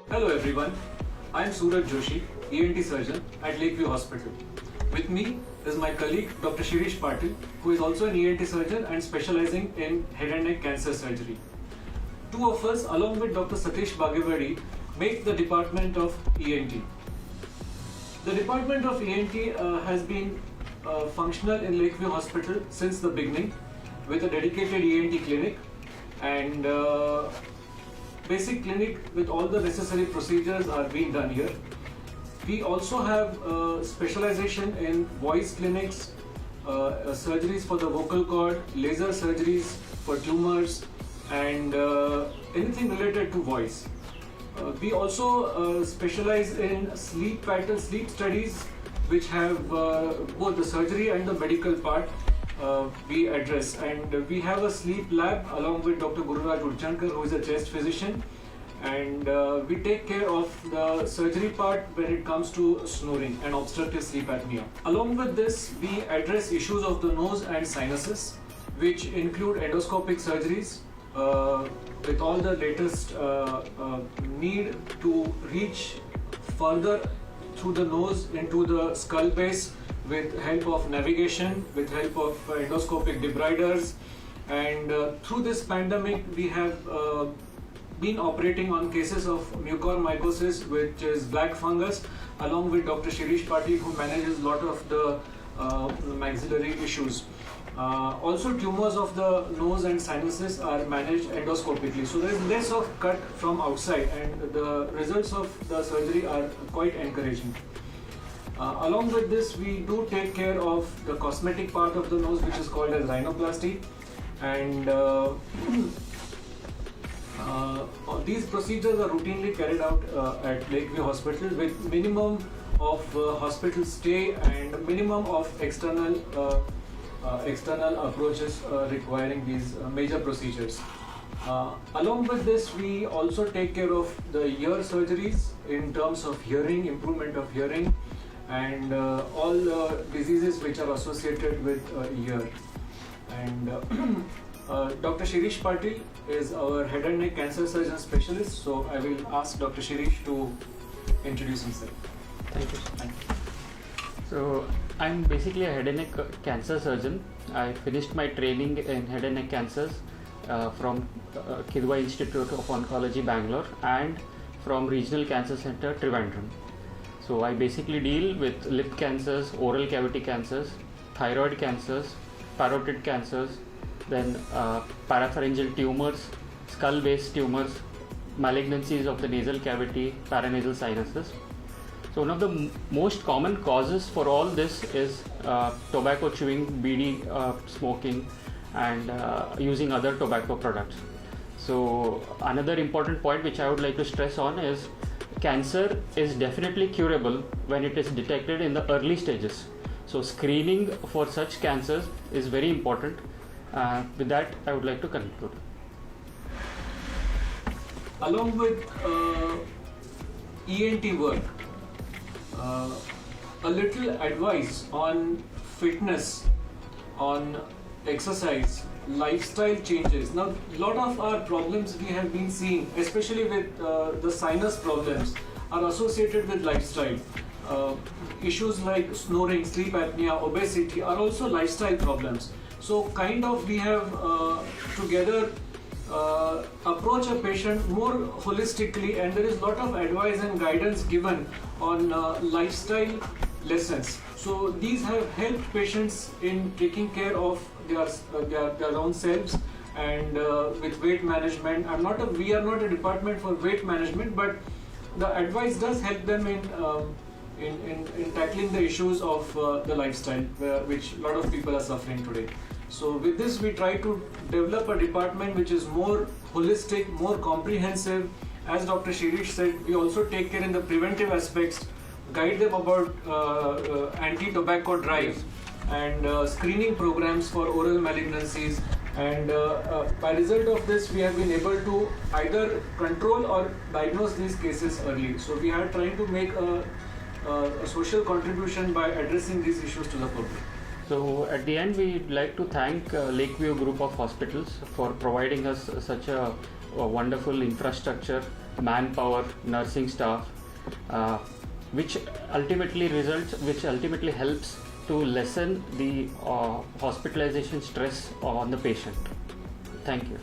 Hello everyone, I am Suraj Joshi, ENT surgeon at Lakeview Hospital. With me is my colleague Dr. Shirish Patil, who is also an ENT surgeon and specializing in head and neck cancer surgery. Two of us, along with Dr. Satish Bagewadi, make the department of ENT. The department of ENT has been functional in Lakeview Hospital since the beginning with a dedicated ENT clinic and basic clinic with all the necessary procedures are being done here. We also have specialization in voice clinics, surgeries for the vocal cord, laser surgeries for tumors and anything related to voice. We also specialize in sleep pattern, sleep studies which have both the surgery and the medical part we address, and we have a sleep lab along with Dr. Gururaj Urchankar, who is a chest physician, and we take care of the surgery part when it comes to snoring and obstructive sleep apnea. Along with this, we address issues of the nose and sinuses, which include endoscopic surgeries with all the latest need to reach further through the nose into the skull base with help of navigation, with help of endoscopic debriders, and through this pandemic we have been operating on cases of mucormycosis, which is black fungus, along with Dr. Shirish Patil, who manages a lot of the maxillary issues. Also, tumors of the nose and sinuses are managed endoscopically, so there is less of cut from outside, and the results of the surgery are quite encouraging. Along with this, we do take care of the cosmetic part of the nose, which is called as rhinoplasty, and these procedures are routinely carried out at Lakeview Hospital with minimum of hospital stay and minimum of external approaches requiring these major procedures. Along with this, we also take care of the ear surgeries in terms of hearing, improvement of hearing, and all the diseases which are associated with ear. And Dr. Shirish Patil is our head and neck cancer surgeon specialist, so I will ask Dr. Shirish to introduce himself. Thank you. Thank you. So I'm basically a head and neck cancer surgeon. I finished my training in head and neck cancers from Kidwai Institute of Oncology, Bangalore, and from Regional Cancer Center, Trivandrum. So I basically deal with lip cancers, oral cavity cancers, thyroid cancers, parotid cancers, then parapharyngeal tumors, skull-based tumors, malignancies of the nasal cavity, paranasal sinuses. So one of the most common causes for all this is tobacco chewing, bidi smoking, and using other tobacco products. So another important point which I would like to stress on is cancer is definitely curable when it is detected in the early stages. So screening for such cancers is very important. With that, I would like to conclude. Along with ENT work, a little advice on fitness, on exercise, lifestyle changes. Now, a lot of our problems we have been seeing, especially with the sinus problems, are associated with lifestyle. Issues like snoring, sleep apnea, obesity are also lifestyle problems. So kind of we have together approach a patient more holistically, and there is a lot of advice and guidance given on lifestyle lessons. So these have helped patients in taking care of their own selves and with weight management. We are not a department for weight management, but the advice does help them in tackling the issues of the lifestyle, which a lot of people are suffering today. So with this, we try to develop a department which is more holistic, more comprehensive. As Dr. Shirish said, we also take care in the preventive aspects, guide them about anti-tobacco drive and screening programs for oral malignancies. And by result of this, we have been able to either control or diagnose these cases early. So we are trying to make a social contribution by addressing these issues to the public. So at the end, we'd like to thank Lakeview Group of Hospitals for providing us such a wonderful infrastructure, manpower, nursing staff, which ultimately helps to lessen the hospitalization stress on the patient. Thank you.